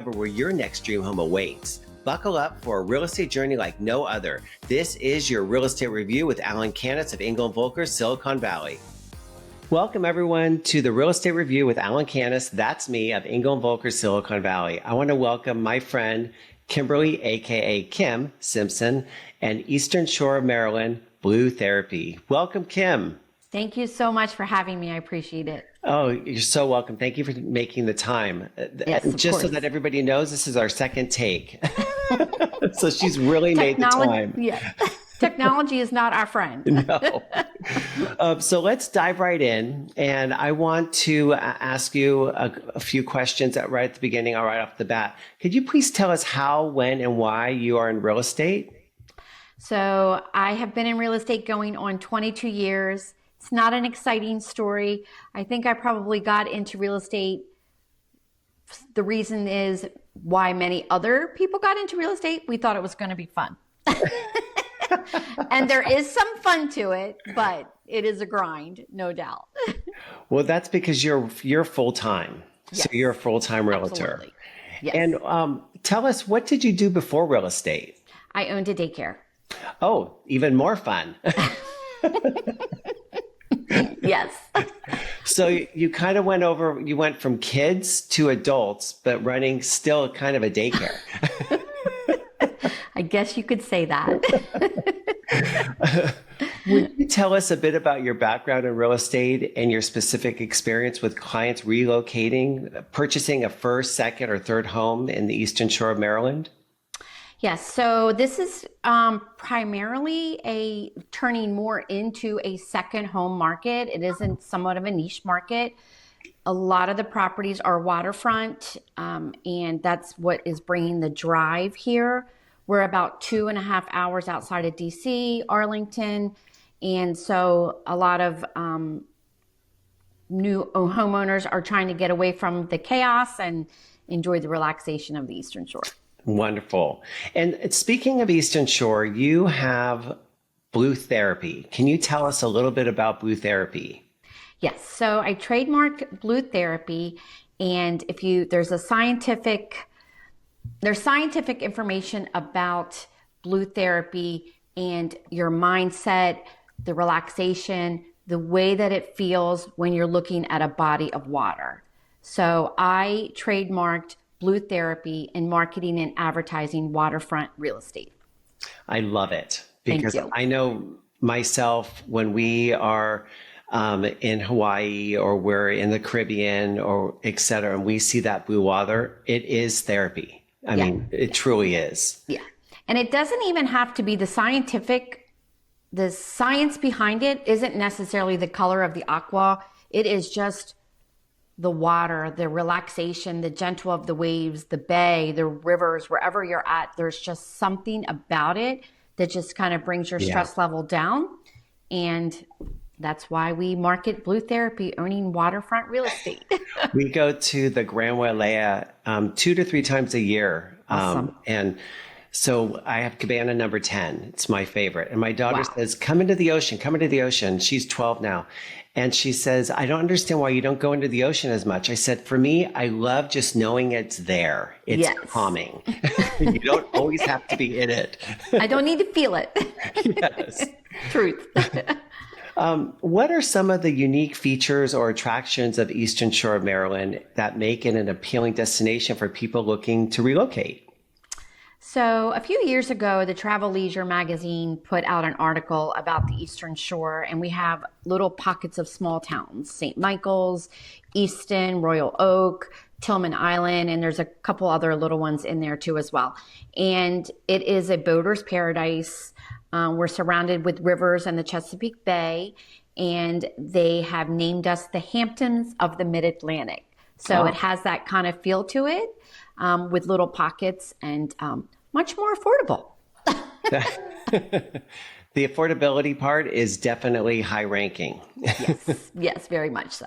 where your next dream home awaits. Buckle up for a real estate journey like no other. This is your Real Estate Review with Alan Canas of Engel & Volker, Silicon Valley. Welcome everyone to the Real Estate Review with Alan Canas. That's me of Engel & Volker, Silicon Valley. I want to welcome my friend Kimberly, aka Kim Simpson, and Eastern Shore of Maryland Blue Therapy. Welcome, Kim. Thank you so much for having me. I appreciate it. Oh, you're so welcome. Thank you for making the time. Yes, of Just course. so that everybody knows, this is our second take. So she's really made the time. Yeah. Technology is not our friend. No. So let's dive right in. And I want to ask you a few questions right at the beginning, or right off the bat. Could you please tell us how, when, and why you are in real estate? So I have been in real estate going on 22 years. It's not an exciting story. I think I probably got into real estate. The reason is why many other people got into real estate. We thought it was going to be fun. And there is some fun to it, but it is a grind, no doubt. Well, that's because you're full-time. Yes. So you're a full-time realtor. Absolutely. Yes. And tell us, what did you do before real estate? I owned a daycare. Oh, even more fun. Yes. So you kind of you went from kids to adults, but running still kind of a daycare. I guess you could say that. Would you tell us a bit about your background in real estate and your specific experience with clients relocating, purchasing a first, second, or third home in the Eastern Shore of Maryland? Yes, so this is primarily turning more into a second home market. It isn't somewhat of a niche market. A lot of the properties are waterfront, and that's what is bringing the drive here. We're about 2.5 hours outside of DC, Arlington, and so a lot of new homeowners are trying to get away from the chaos and enjoy the relaxation of the Eastern Shore. Wonderful. And speaking of Eastern Shore, you have Blue Therapy. Can you tell us a little bit about Blue Therapy? Yes. So I trademarked Blue Therapy, and there's scientific information about Blue Therapy and your mindset, the relaxation, the way that it feels when you're looking at a body of water. So I trademarked Blue Therapy in marketing and advertising waterfront real estate. I love it Thank because you. I know myself when we are in Hawaii or we're in the Caribbean or et cetera, and we see that blue water, it is therapy. I mean, it truly is. Yeah. And it doesn't even have to be the science behind it isn't necessarily the color of the aqua. It is just the water, the relaxation, the gentle of the waves, the bay, the rivers, wherever you're at, there's just something about it that just kind of brings your stress level down. And that's why we market Blue Therapy, owning waterfront real estate. We go to the Grand Wailea 2 to 3 times a year. Awesome. And so I have cabana number 10. It's my favorite. And my daughter says, come into the ocean, come into the ocean. She's 12 now. And she says, I don't understand why you don't go into the ocean as much. I said, for me, I love just knowing it's there. It's calming. You don't always have to be in it. I don't need to feel it. Yes. Truth. What are some of the unique features or attractions of Eastern Shore of Maryland that make it an appealing destination for people looking to relocate? So a few years ago, the Travel Leisure magazine put out an article about the Eastern Shore, and we have little pockets of small towns, St. Michael's, Easton, Royal Oak, Tillman Island, and there's a couple other little ones in there too as well. And it is a boater's paradise. We're surrounded with rivers and the Chesapeake Bay, and they have named us the Hamptons of the Mid-Atlantic. So it has that kind of feel to it, with little pockets and much more affordable. The affordability part is definitely high ranking. Yes, very much so.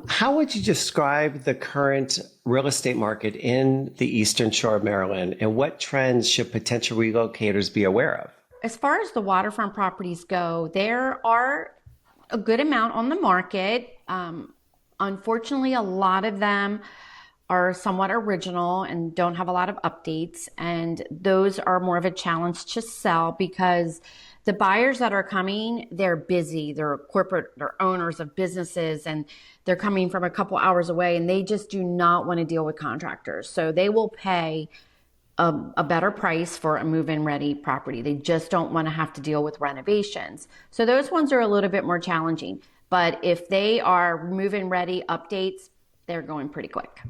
How would you describe the current real estate market in the Eastern Shore of Maryland, and what trends should potential relocators be aware of? As far as the waterfront properties go, there are a good amount on the market. Unfortunately, a lot of them are somewhat original and don't have a lot of updates. And those are more of a challenge to sell because the buyers that are coming, they're busy. They're they're owners of businesses, and they're coming from a couple hours away, and they just do not want to deal with contractors. So they will pay a better price for a move-in ready property. They just don't want to have to deal with renovations. So those ones are a little bit more challenging. But if they are move-in ready updates, they're going pretty quick.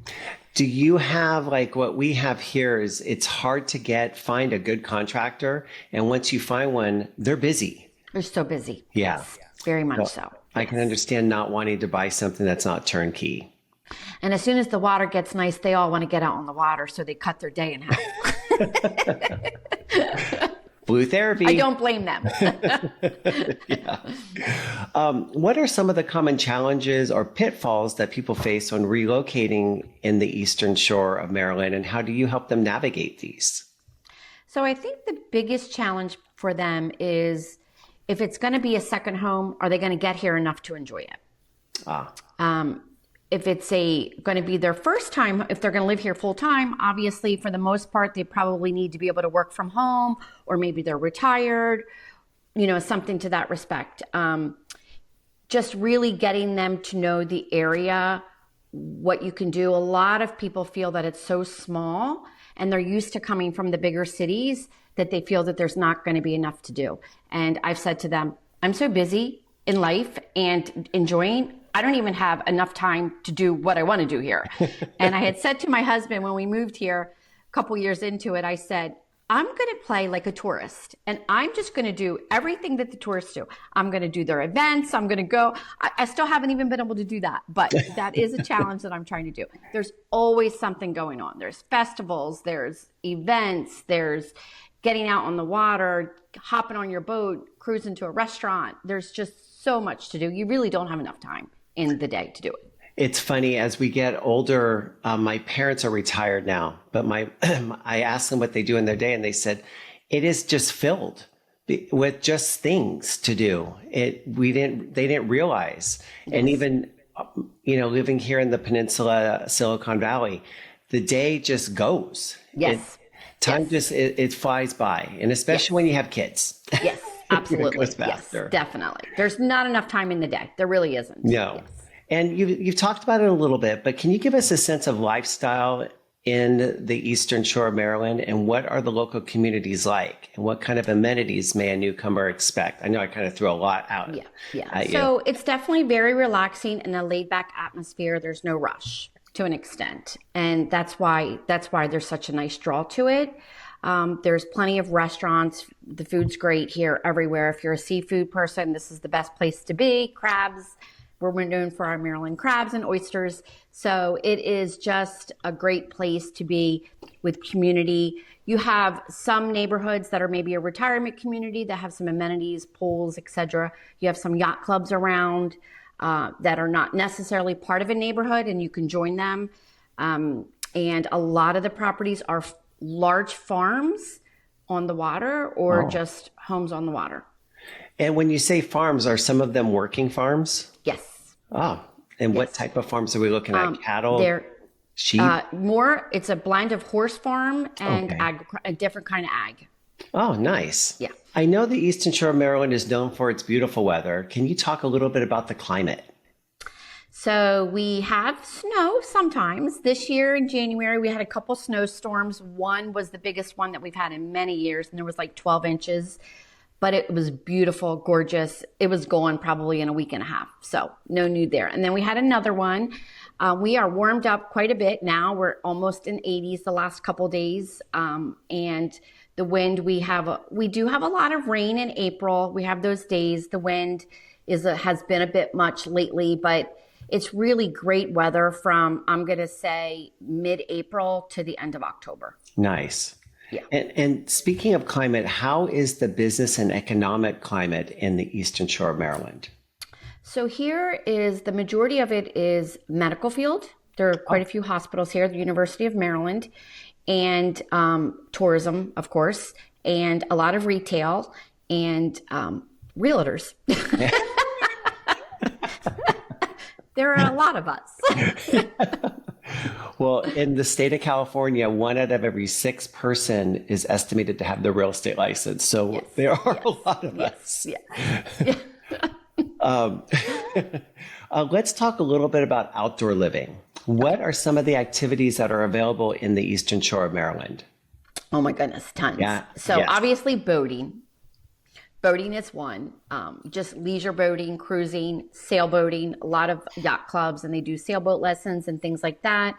Do you have like what we have here is it's hard to find a good contractor. And once you find one, they're busy. They're so busy. Yeah. Yes, very much so. I can understand not wanting to buy something that's not turnkey. And as soon as the water gets nice, they all want to get out on the water. So they cut their day in half. Blue therapy. I don't blame them. Yeah. What are some of the common challenges or pitfalls that people face when relocating in the Eastern Shore of Maryland, and how do you help them navigate these? So I think the biggest challenge for them is if it's going to be a second home, are they going to get here enough to enjoy it? If it's going to be their first time, if they're going to live here full time, obviously for the most part, they probably need to be able to work from home, or maybe they're retired, something to that respect. Just really getting them to know the area, what you can do. A lot of people feel that it's so small and they're used to coming from the bigger cities that they feel that there's not going to be enough to do. And I've said to them, I'm so busy in life and enjoying, I don't even have enough time to do what I want to do here. And I had said to my husband when we moved here a couple years into it, I said, I'm going to play like a tourist, and I'm just going to do everything that the tourists do. I'm going to do their events. I'm going to go. I still haven't even been able to do that, but that is a challenge that I'm trying to do. There's always something going on. There's festivals, there's events, there's getting out on the water, hopping on your boat, cruising to a restaurant. There's just so much to do. You really don't have enough time in the day to do it. It's funny, as we get older, my parents are retired now, but I asked them what they do in their day, and they said it is just filled with just things to do. They didn't realize. Yes. And even, living here in the peninsula, Silicon Valley, the day just goes. Yes. Time just, it flies by. And especially when you have kids. Yes, absolutely. It goes faster. Yes, definitely. There's not enough time in the day. There really isn't. No. Yes. And you've talked about it a little bit, but can you give us a sense of lifestyle in the Eastern Shore of Maryland, and what are the local communities like, and what kind of amenities may a newcomer expect? I know I kind of threw a lot out. Yeah. So it's definitely very relaxing and a laid back atmosphere. There's no rush to an extent. And that's why there's such a nice draw to it. There's plenty of restaurants. The food's great here everywhere. If you're a seafood person, this is the best place to be. Crabs. We're known for our Maryland crabs and oysters. So it is just a great place to be with community. You have some neighborhoods that are maybe a retirement community that have some amenities, pools, etc. You have some yacht clubs around that are not necessarily part of a neighborhood, and you can join them. And a lot of the properties are large farms on the water or just homes on the water. And when you say farms, are some of them working farms? Yes. Oh, and what type of farms are we looking at? Cattle? They're sheep? It's a blend of horse farm and a different kind of ag. Oh, nice. Yeah. I know the Eastern Shore of Maryland is known for its beautiful weather. Can you talk a little bit about the climate? So we have snow sometimes. This year in January, we had a couple snowstorms. One was the biggest one that we've had in many years, and there was like 12 inches. But it was beautiful, gorgeous. It was gone probably in a week and a half. So no need there. And then we had another one. We are warmed up quite a bit now. We're almost in 80s the last couple days. And the wind, we do have a lot of rain in April. We have those days. The wind has been a bit much lately, but it's really great weather from, I'm going to say, mid-April to the end of October. Nice. Yeah. And speaking of climate, how is the business and economic climate in the Eastern Shore of Maryland? So here is, the majority of it is medical field. There are quite a few hospitals here, the University of Maryland, and tourism, of course, and a lot of retail and realtors. There are a lot of us. Well, in the state of California, one out of every six person is estimated to have the real estate license. So Yes, there are a yes, lot of yes, us. yes. Yeah. Um, let's talk a little bit about outdoor living. What are some of the activities that are available in the Eastern Shore of Maryland? Oh my goodness, tons. Yeah, So yes. obviously boating. Boating is one. Just leisure boating, cruising, sailboating, a lot of yacht clubs, and they do sailboat lessons and things like that.